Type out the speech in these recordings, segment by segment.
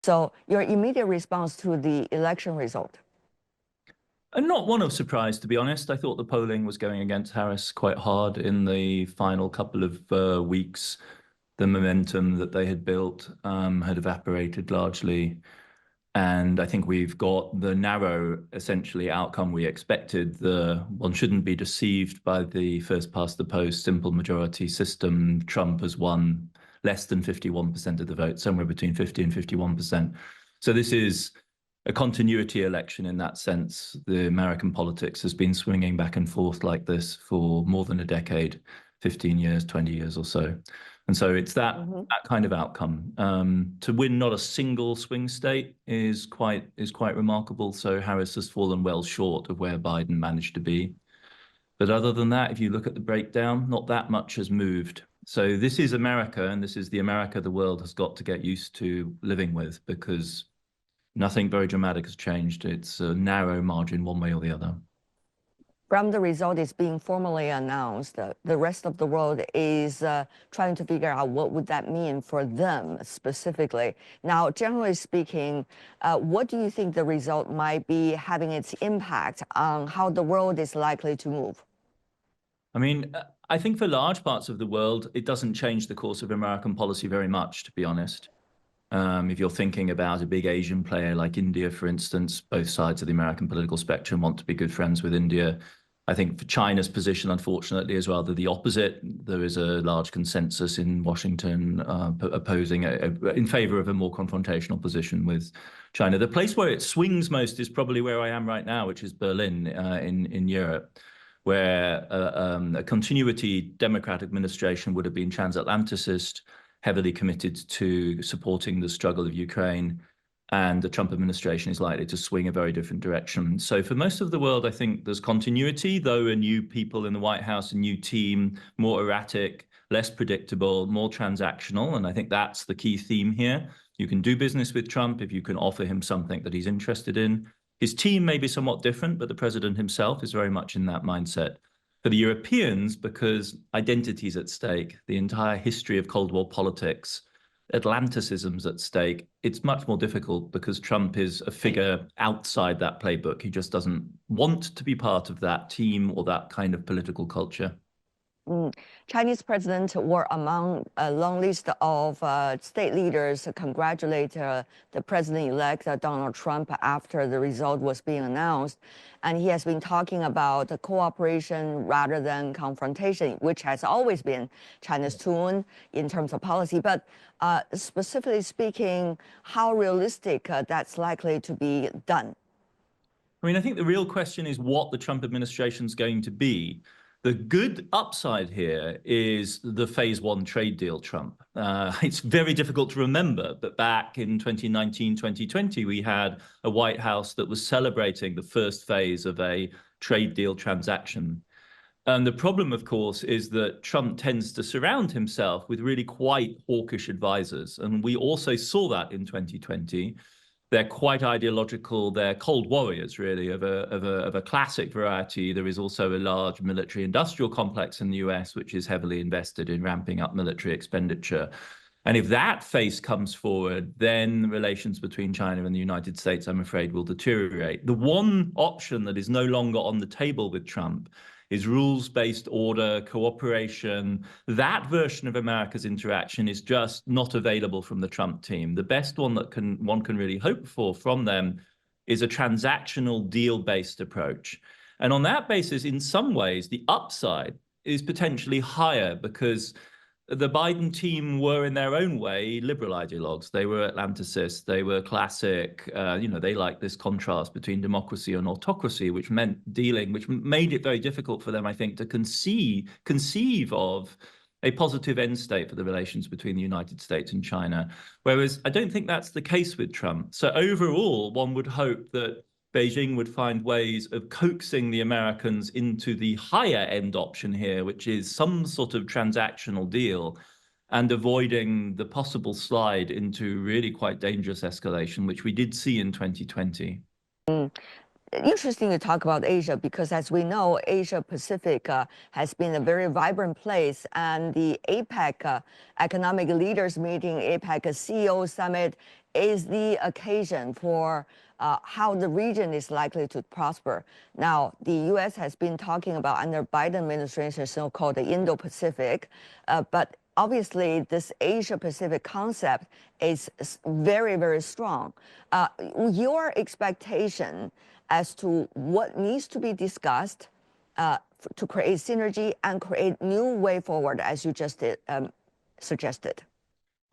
So your immediate response to the election result? And not one of surprise, to be honest. I thought the polling was going against Harris quite hard in the final couple of weeks. The momentum that they had built had evaporated largely. And I think we've got the narrow, essentially, outcome we expected. One shouldn't be deceived by the first past the post simple majority system. Trump has won less than 51% of the vote, somewhere between 50 and 51%. So this is a continuity election in that sense. The American politics has been swinging back and forth like this for more than a decade, 15 years, 20 years or so. And so it's that kind of outcome. To win not a single swing state is quite remarkable. So Harris has fallen well short of where Biden managed to be. But other than that, if you look at the breakdown, not that much has moved. So this is America, and this is the America the world has got to get used to living with, because nothing very dramatic has changed. It's a narrow margin one way or the other. From the result is being formally announced, the rest of the world is trying to figure out what would that mean for them specifically. Now, generally speaking, what do you think the result might be having its impact on how the world is likely to move? I mean, I think for large parts of the world, it doesn't change the course of American policy very much, to be honest. If you're thinking about a big Asian player like India, for instance, both sides of the American political spectrum want to be good friends with India. I think for China's position, unfortunately, is rather the opposite. There is a large consensus in Washington opposing in favor of a more confrontational position with China. The place where it swings most is probably where I am right now, which is Berlin in Europe, where a continuity Democrat administration would have been transatlanticist, heavily committed to supporting the struggle of Ukraine, and the Trump administration is likely to swing a very different direction. So for most of the world, I think there's continuity, though a new people in the White House, a new team, more erratic, less predictable, more transactional. And I think that's the key theme here. You can do business with Trump if you can offer him something that he's interested in. His team may be somewhat different, but the president himself is very much in that mindset. For the Europeans, because identity is at stake, the entire history of Cold War politics, Atlanticism's at stake, it's much more difficult because Trump is a figure outside that playbook. He just doesn't want to be part of that team or that kind of political culture. Chinese presidents were among a long list of state leaders to congratulate the president-elect Donald Trump after the result was being announced. And he has been talking about cooperation rather than confrontation, which has always been China's tune in terms of policy. But specifically speaking, how realistic that's likely to be done? I mean, I think the real question is what the Trump administration is going to be. The good upside here is the phase one trade deal Trump. It's very difficult to remember, but back in 2019, 2020, we had a White House that was celebrating the first phase of a trade deal transaction. And the problem, of course, is that Trump tends to surround himself with really quite hawkish advisors. And we also saw that in 2020. They're quite ideological. They're cold warriors, really, of a classic variety. There is also a large military-industrial complex in the US, which is heavily invested in ramping up military expenditure. And if that face comes forward, then relations between China and the United States, I'm afraid, will deteriorate. The one option that is no longer on the table with Trump is rules-based order, cooperation. That version of America's interaction is just not available from the Trump team. The best one that one can really hope for from them is a transactional deal-based approach. And on that basis, in some ways, the upside is potentially higher because the Biden team were, in their own way, liberal ideologues. They were Atlanticists. They were classic. They liked this contrast between democracy and autocracy, which made it very difficult for them, I think, to conceive of a positive end state for the relations between the United States and China. Whereas I don't think that's the case with Trump. So overall, one would hope that Beijing would find ways of coaxing the Americans into the higher end option here, which is some sort of transactional deal, and avoiding the possible slide into really quite dangerous escalation, which we did see in 2020. interesting to talk about Asia because, as we know, Asia Pacific has been a very vibrant place, and the APEC Economic Leaders Meeting, APEC CEO Summit, is the occasion for how the region is likely to prosper. Now, the U.S. has been talking about under Biden administration, so-called the Indo-Pacific, but obviously, this Asia-Pacific concept is very, very strong. Your expectation as to what needs to be discussed to create synergy and create new way forward, as you just suggested.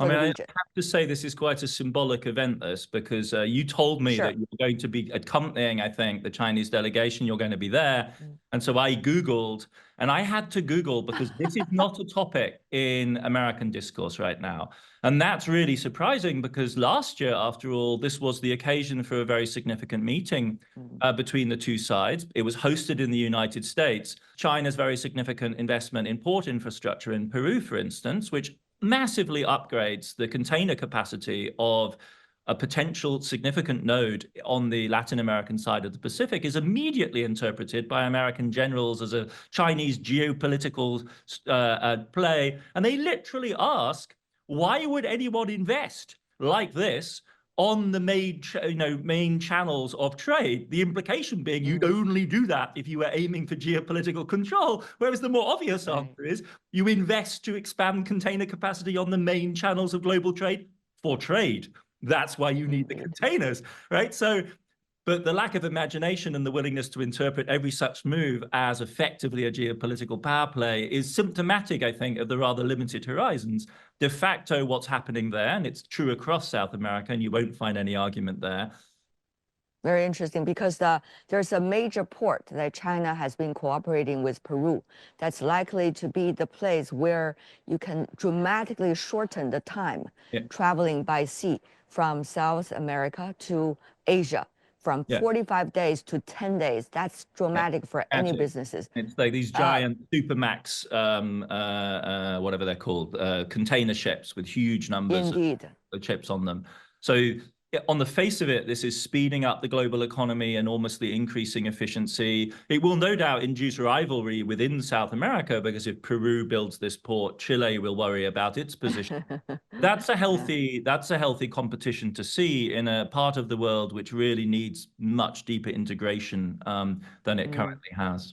I mean, I have to say this is quite a symbolic event, this, because you told me that you're going to be accompanying, I think, the Chinese delegation. You're going to be there. And so I Googled, and I had to Google because this is not a topic in American discourse right now. And that's really surprising because last year, after all, this was the occasion for a very significant meeting between the two sides. It was hosted in the United States. China's very significant investment in port infrastructure in Peru, for instance, which massively upgrades the container capacity of a potential significant node on the Latin American side of the Pacific, is immediately interpreted by American generals as a Chinese geopolitical play. And they literally ask, why would anyone invest like this on the main channels of trade? The implication being you'd only do that if you were aiming for geopolitical control, whereas the more obvious answer is you invest to expand container capacity on the main channels of global trade for trade. That's why you need the containers, right? So, but the lack of imagination and the willingness to interpret every such move as effectively a geopolitical power play is symptomatic, I think, of the rather limited horizons. De facto, what's happening there, and it's true across South America, and you won't find any argument there. Very interesting, because there's a major port that China has been cooperating with Peru that's likely to be the place where you can dramatically shorten the time traveling by sea from South America to Asia, from 45 days to 10 days. That's dramatic for any businesses. It's like these giant Supermax, whatever they're called, container ships with huge numbers of chips on them. So on the face of it, this is speeding up the global economy, enormously increasing efficiency. It will no doubt induce rivalry within South America, because if Peru builds this port, Chile will worry about its position. That's a healthy competition to see in a part of the world which really needs much deeper integration than it currently has.